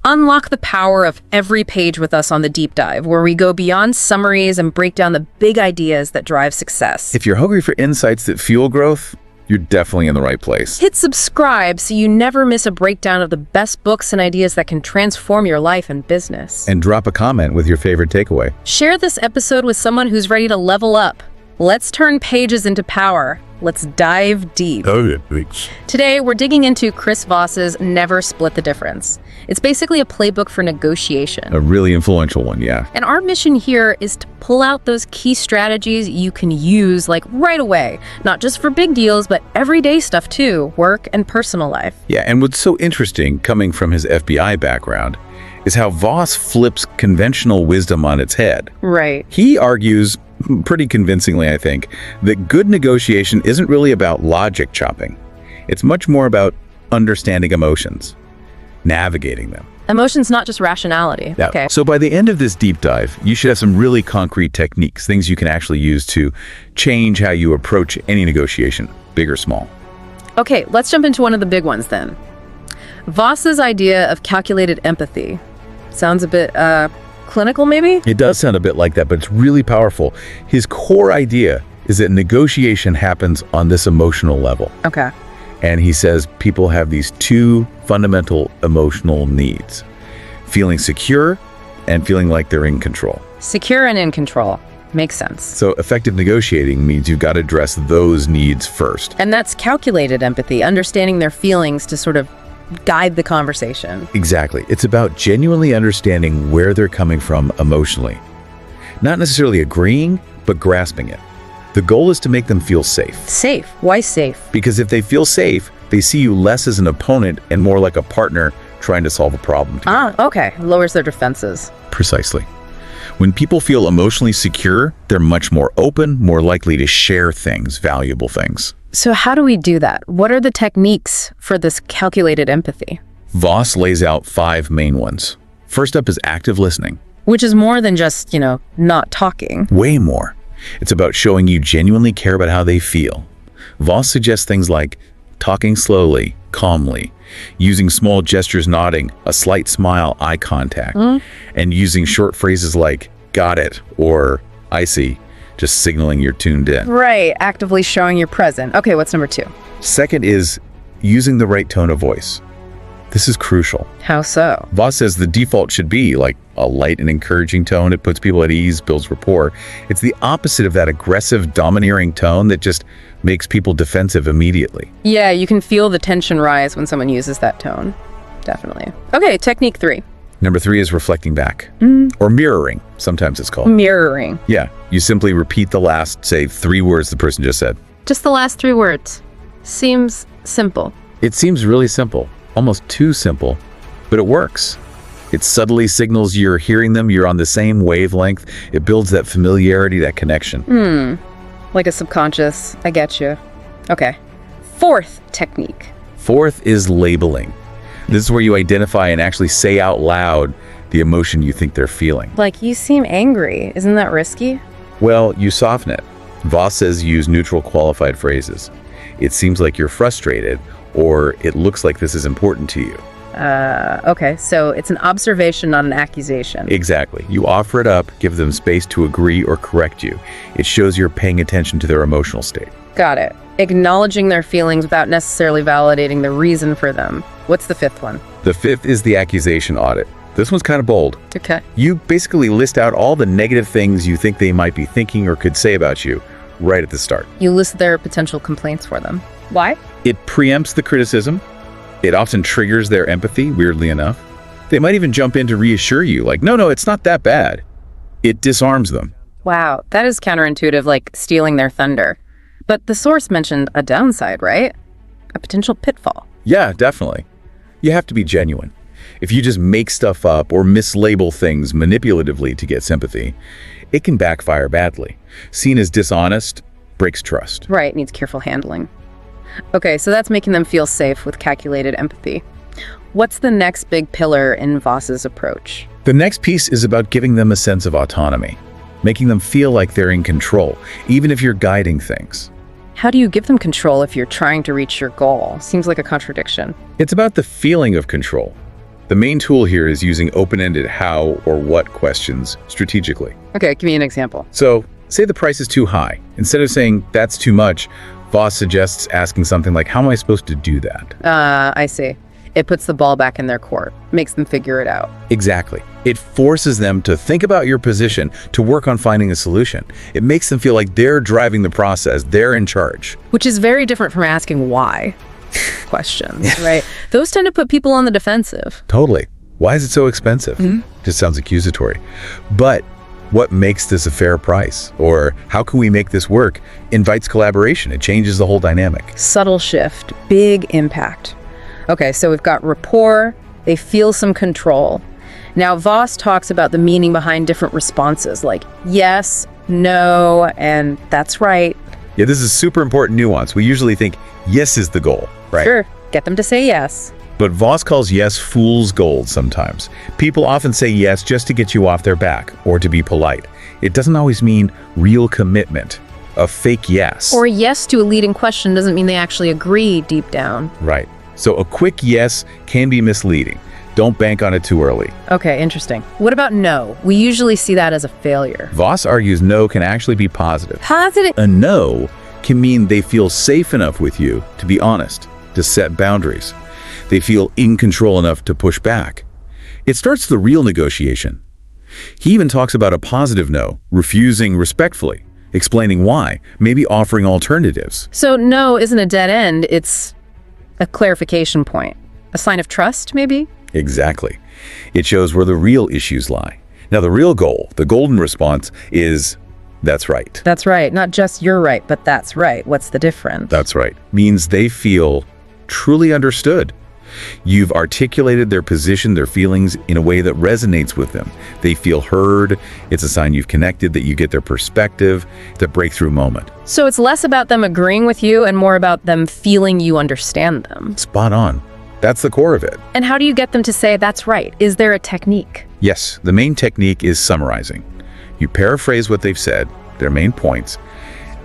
Unlock the power of every page with us on the deep dive, where we go beyond summaries and break down the big ideas that drive success. If you're hungry for insights that fuel growth, you're definitely in the right place. Hit subscribe so you never miss a breakdown of the best books and ideas that can transform your life and business. And drop a comment with your favorite takeaway. Share this episode with someone who's ready to level up. Let's turn pages into power. Let's dive deep. Oh, yeah, thanks. Today, we're digging into Chris Voss's Never Split the Difference. It's basically a playbook for negotiation. A really influential one, yeah. And our mission here is to pull out those key strategies you can use like right away. Not just for big deals, but everyday stuff too, work and personal life. Yeah, and what's so interesting, coming from his FBI background, is how Voss flips conventional wisdom on its head. Right. He argues, pretty convincingly I think, that good negotiation isn't really about logic chopping. It's much more about understanding emotions, navigating them. Emotions, not just rationality. Yeah. Okay. So by the end of this deep dive, you should have some really concrete techniques, things you can actually use to change how you approach any negotiation, big or small. Okay, let's jump into one of the big ones then. Voss's idea of calculated empathy. Sounds a bit, clinical maybe? It does sound a bit like that, but it's really powerful. His core idea is that negotiation happens on this emotional level. Okay. And he says people have these two fundamental emotional needs: feeling secure and feeling like they're in control. Secure and in control. Makes sense. So effective negotiating means you've got to address those needs first. And that's calculated empathy, understanding their feelings to sort of guide the conversation. Exactly. It's about genuinely understanding where they're coming from emotionally. Not necessarily agreeing, but grasping it. The goal is to make them feel safe. Safe? Why safe? Because if they feel safe, they see you less as an opponent and more like a partner trying to solve a problem together. Ah, okay. Lowers their defenses. Precisely. When people feel emotionally secure, they're much more open, more likely to share things, valuable things. So how do we do that? What are the techniques for this calculated empathy? Voss lays out 5 main ones. First up is active listening. Which is more than just, not talking. Way more. It's about showing you genuinely care about how they feel. Voss suggests things like talking slowly, calmly, using small gestures, nodding, a slight smile, eye contact, and using short phrases like "got it" or "I see," just signaling you're tuned in. Right, actively showing you're present. Okay, what's number 2? Second is using the right tone of voice. This is crucial. How so? Voss says the default should be like a light and encouraging tone. It puts people at ease, builds rapport. It's the opposite of that aggressive, domineering tone that just makes people defensive immediately. Yeah, you can feel the tension rise when someone uses that tone. Definitely. Okay, technique 3. Number 3 is reflecting back, or mirroring, sometimes it's called. Mirroring. Yeah, you simply repeat the last, say, 3 words the person just said. Just the last 3 words. Seems simple. It seems really simple, almost too simple, but it works. It subtly signals you're hearing them, you're on the same wavelength. It builds that familiarity, that connection. Like a subconscious. I get you. Okay. 4th technique. 4th is labeling. This is where you identify and actually say out loud the emotion you think they're feeling. Like, you seem angry. Isn't that risky? Well, you soften it. Voss says use neutral qualified phrases. It seems like you're frustrated, or it looks like this is important to you. Okay, so it's an observation, not an accusation. Exactly. You offer it up, give them space to agree or correct you. It shows you're paying attention to their emotional state. Got it. Acknowledging their feelings without necessarily validating the reason for them. What's the 5th one? The 5th is the accusation audit. This one's kind of bold. Okay. You basically list out all the negative things you think they might be thinking or could say about you right at the start. You list their potential complaints for them. Why? It preempts the criticism. It often triggers their empathy, weirdly enough. They might even jump in to reassure you, like, no, it's not that bad. It disarms them. Wow, that is counterintuitive, like stealing their thunder. But the source mentioned a downside, right? A potential pitfall. Yeah, definitely. You have to be genuine. If you just make stuff up or mislabel things manipulatively to get sympathy, it can backfire badly. Seen as dishonest, breaks trust. Right, needs careful handling. Okay, so that's making them feel safe with calculated empathy. What's the next big pillar in Voss's approach? The next piece is about giving them a sense of autonomy, making them feel like they're in control, even if you're guiding things. How do you give them control if you're trying to reach your goal? Seems like a contradiction. It's about the feeling of control. The main tool here is using open-ended how or what questions strategically. Okay, give me an example. So, say the price is too high. Instead of saying, that's too much, Voss suggests asking something like, how am I supposed to do that? I see. It puts the ball back in their court, makes them figure it out. Exactly. It forces them to think about your position, to work on finding a solution. It makes them feel like they're driving the process, they're in charge. Which is very different from asking why questions, right? Those tend to put people on the defensive. Totally. Why is it so expensive? Just sounds accusatory. But what makes this a fair price? Or how can we make this work? Invites collaboration. It changes the whole dynamic. Subtle shift, big impact. Okay, so we've got rapport. They feel some control. Now, Voss talks about the meaning behind different responses, like yes, no, and that's right. Yeah, this is super important nuance. We usually think yes is the goal, right? Sure, get them to say yes. But Voss calls yes fool's gold sometimes. People often say yes just to get you off their back or to be polite. It doesn't always mean real commitment. A fake yes. Or yes to a leading question doesn't mean they actually agree deep down. Right. So a quick yes can be misleading. Don't bank on it too early. Okay, interesting. What about no? We usually see that as a failure. Voss argues no can actually be positive. Positive? A no can mean they feel safe enough with you to be honest, to set boundaries. They feel in control enough to push back. It starts the real negotiation. He even talks about a positive no, refusing respectfully, explaining why, maybe offering alternatives. So no isn't a dead end, it's a clarification point. A sign of trust, maybe? Exactly. It shows where the real issues lie. Now, the real goal, the golden response, is that's right. That's right. Not just you're right, but that's right. What's the difference? That's right. Means they feel truly understood. You've articulated their position, their feelings in a way that resonates with them. They feel heard. It's a sign you've connected, that you get their perspective, the breakthrough moment. So it's less about them agreeing with you and more about them feeling you understand them. Spot on. That's the core of it. And how do you get them to say that's right? Is there a technique? Yes, the main technique is summarizing. You paraphrase what they've said, their main points,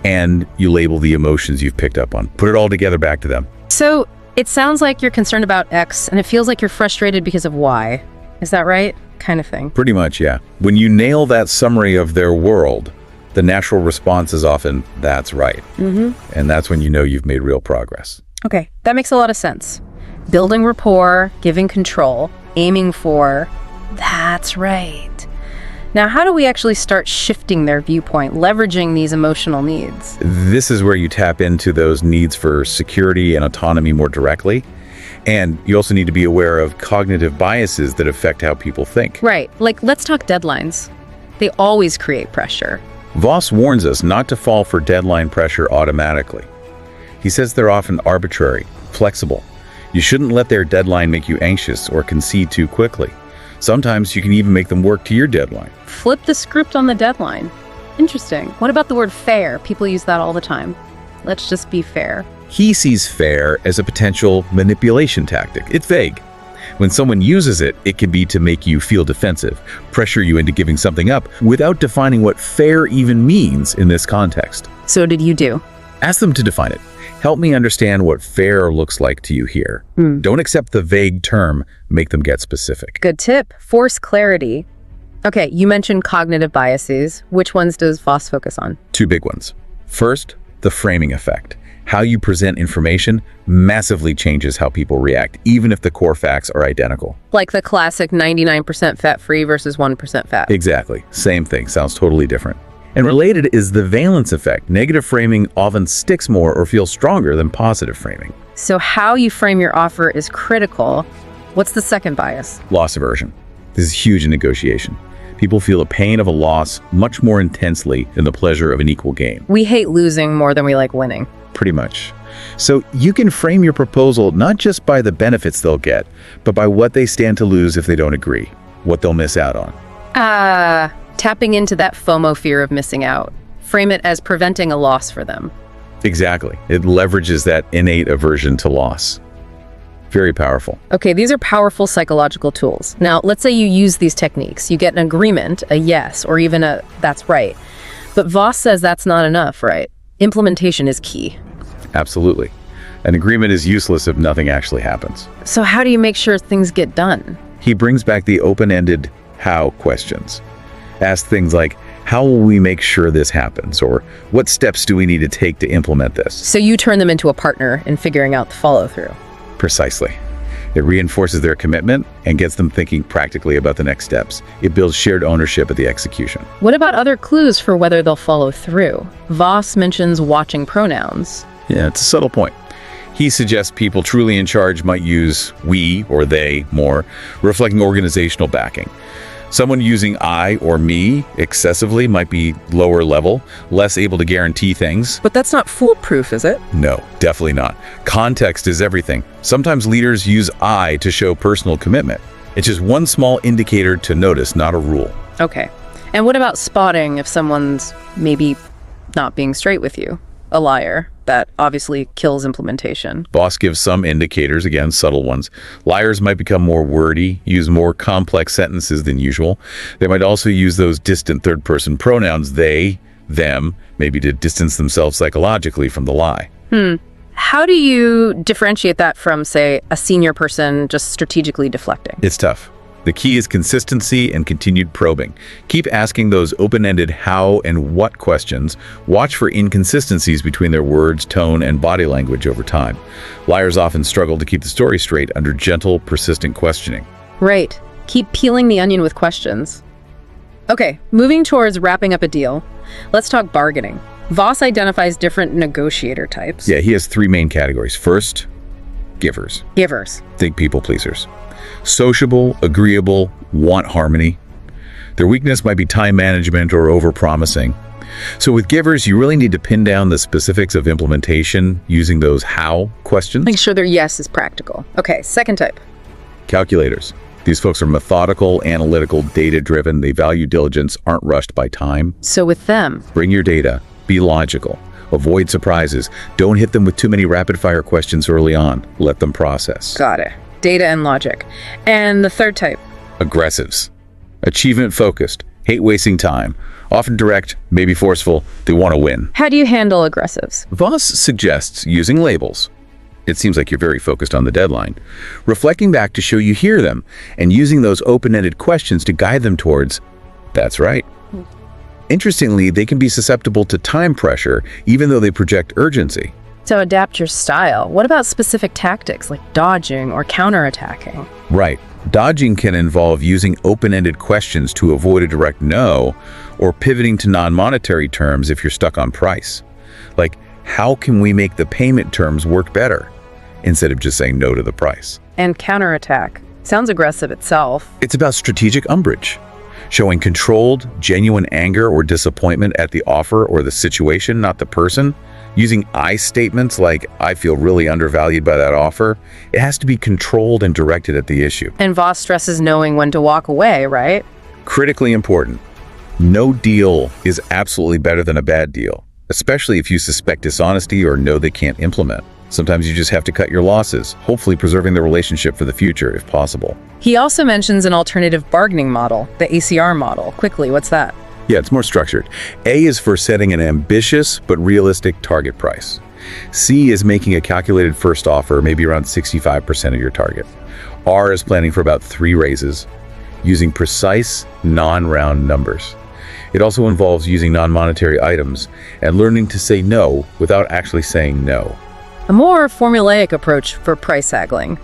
and you label the emotions you've picked up on. Put it all together back to them. So it sounds like you're concerned about X, and it feels like you're frustrated because of Y. Is that right? Kind of thing. Pretty much, yeah. When you nail that summary of their world, the natural response is often, that's right. And that's when you know you've made real progress. Okay, that makes a lot of sense. Building rapport, giving control, aiming for, that's right. Now, how do we actually start shifting their viewpoint, leveraging these emotional needs? This is where you tap into those needs for security and autonomy more directly. And you also need to be aware of cognitive biases that affect how people think. Right. Like, let's talk deadlines. They always create pressure. Voss warns us not to fall for deadline pressure automatically. He says they're often arbitrary, flexible. You shouldn't let their deadline make you anxious or concede too quickly. Sometimes you can even make them work to your deadline. Flip the script on the deadline. Interesting. What about the word fair? People use that all the time. Let's just be fair. He sees fair as a potential manipulation tactic. It's vague. When someone uses it, it can be to make you feel defensive, pressure you into giving something up without defining what fair even means in this context. So what did you do? Ask them to define it. Help me understand what fair looks like to you here. Don't accept the vague term. Make them get specific. Good tip. Force clarity. Okay, you mentioned cognitive biases. Which ones does Voss focus on? Two big ones. First, the framing effect. How you present information massively changes how people react, even if the core facts are identical. Like the classic 99% fat-free versus 1% fat. Exactly. Same thing. Sounds totally different. And related is the valence effect. Negative framing often sticks more or feels stronger than positive framing. So how you frame your offer is critical. What's the second bias? Loss aversion. This is huge in negotiation. People feel the pain of a loss much more intensely than the pleasure of an equal gain. We hate losing more than we like winning. Pretty much. So you can frame your proposal not just by the benefits they'll get, but by what they stand to lose if they don't agree, what they'll miss out on. Tapping into that FOMO fear of missing out. Frame it as preventing a loss for them. Exactly. It leverages that innate aversion to loss. Very powerful. Okay, these are powerful psychological tools. Now, let's say you use these techniques. You get an agreement, a yes, or even a that's right. But Voss says that's not enough, right? Implementation is key. Absolutely. An agreement is useless if nothing actually happens. So how do you make sure things get done? He brings back the open-ended how questions. Ask things like, how will we make sure this happens? Or what steps do we need to take to implement this? So you turn them into a partner in figuring out the follow-through. Precisely. It reinforces their commitment and gets them thinking practically about the next steps. It builds shared ownership of the execution. What about other clues for whether they'll follow through? Voss mentions watching pronouns. Yeah, it's a subtle point. He suggests people truly in charge might use we or they more, reflecting organizational backing. Someone using I or me excessively might be lower level, less able to guarantee things. But that's not foolproof, is it? No, definitely not. Context is everything. Sometimes leaders use I to show personal commitment. It's just one small indicator to notice, not a rule. Okay. And what about spotting if someone's maybe not being straight with you? A liar. That obviously kills implementation. Voss gives some indicators, again, subtle ones. Liars might become more wordy, use more complex sentences than usual. They might also use those distant third-person pronouns, they, them, maybe to distance themselves psychologically from the lie. How do you differentiate that from, say, a senior person just strategically deflecting? It's tough. The key is consistency and continued probing. Keep asking those open-ended how and what questions. Watch for inconsistencies between their words, tone, and body language over time. Liars often struggle to keep the story straight under gentle, persistent questioning. Right. Keep peeling the onion with questions. Okay, moving towards wrapping up a deal. Let's talk bargaining. Voss identifies different negotiator types. Yeah, he has three main categories. First, givers. Givers. Think people pleasers. Sociable, agreeable, want harmony. Their weakness might be time management or over-promising. So with givers, you really need to pin down the specifics of implementation using those how questions. Make sure their yes is practical. Okay, second type. Calculators. These folks are methodical, analytical, data-driven. They value diligence, aren't rushed by time. So with them, Bring your data. Be logical. Avoid surprises. Don't hit them with too many rapid-fire questions early on. Let them process. got it. Data and logic. And the third type. Aggressives. Achievement-focused. Hate wasting time. Often direct, maybe forceful. They want to win. How do you handle aggressives? Voss suggests using labels. It seems like you're very focused on the deadline. Reflecting back to show you hear them, and using those open-ended questions to guide them towards, that's right. Interestingly, they can be susceptible to time pressure, even though they project urgency. So adapt your style. What about specific tactics like dodging or counterattacking? Right. Dodging can involve using open-ended questions to avoid a direct no, or pivoting to non-monetary terms if you're stuck on price. Like, how can we make the payment terms work better? Instead of just saying no to the price. And counterattack. Sounds aggressive itself. It's about strategic umbrage. Showing controlled, genuine anger or disappointment at the offer or the situation, not the person. Using I statements like, I feel really undervalued by that offer. It has to be controlled and directed at the issue. And Voss stresses knowing when to walk away, right? Critically important. No deal is absolutely better than a bad deal, especially if you suspect dishonesty or know they can't implement. Sometimes you just have to cut your losses, hopefully preserving the relationship for the future if possible. He also mentions an alternative bargaining model, the ACR model. Quickly, what's that? Yeah, it's more structured. A is for setting an ambitious but realistic target price. C is making a calculated first offer, maybe around 65% of your target. R is planning for about 3 raises, using precise, non-round numbers. It also involves using non-monetary items and learning to say no without actually saying no. A more formulaic approach for price haggling.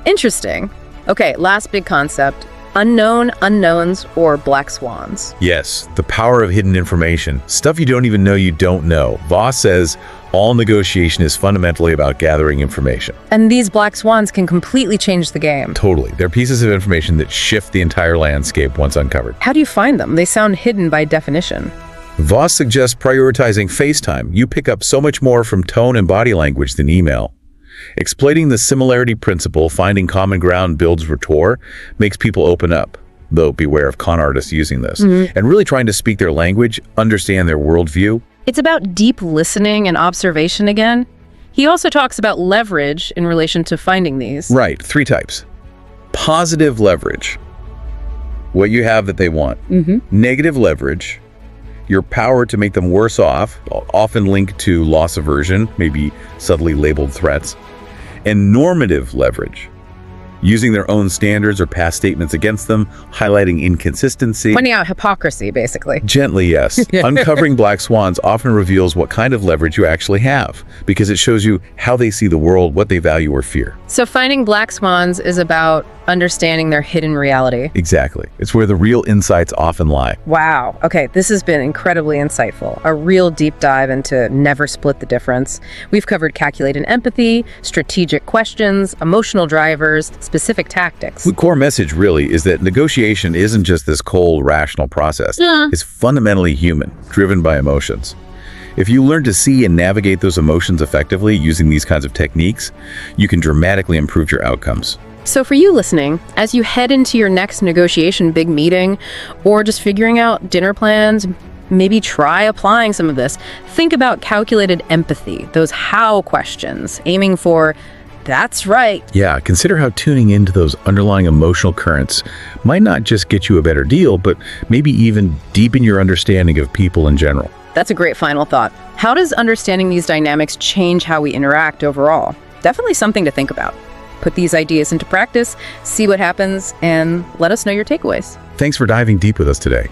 Interesting. Okay, last big concept. Unknown unknowns or black swans. Yes, the power of hidden information. Stuff you don't even know you don't know. Voss says all negotiation is fundamentally about gathering information. And these black swans can completely change the game. Totally. They're pieces of information that shift the entire landscape once uncovered. How do you find them? They sound hidden by definition. Voss suggests prioritizing FaceTime. You pick up so much more from tone and body language than email. Exploiting the similarity principle, finding common ground builds rapport, makes people open up, though beware of con artists using this, and really trying to speak their language, understand their worldview. It's about deep listening and observation again. He also talks about leverage in relation to finding these. Right, 3 types. Positive leverage, what you have that they want. Negative leverage, your power to make them worse off, often linked to loss aversion, maybe subtly labeled threats. And normative leverage, using their own standards or past statements against them, highlighting inconsistency. Pointing out hypocrisy, basically. Gently, yes. Uncovering black swans often reveals what kind of leverage you actually have, because it shows you how they see the world, what they value or fear. So finding black swans is about understanding their hidden reality. Exactly. It's where the real insights often lie. Wow. Okay, this has been incredibly insightful. A real deep dive into never split the difference. We've covered calculated empathy, strategic questions, emotional drivers, specific tactics. The core message really is that negotiation isn't just this cold, rational process. It's fundamentally human, driven by emotions. If you learn to see and navigate those emotions effectively using these kinds of techniques, you can dramatically improve your outcomes. So for you listening, as you head into your next negotiation big meeting, or just figuring out dinner plans, maybe try applying some of this. Think about calculated empathy, those how questions, aiming for that's right. Yeah, consider how tuning into those underlying emotional currents might not just get you a better deal, but maybe even deepen your understanding of people in general. That's a great final thought. How does understanding these dynamics change how we interact overall? Definitely something to think about. Put these ideas into practice, see what happens, and let us know your takeaways. Thanks for diving deep with us today.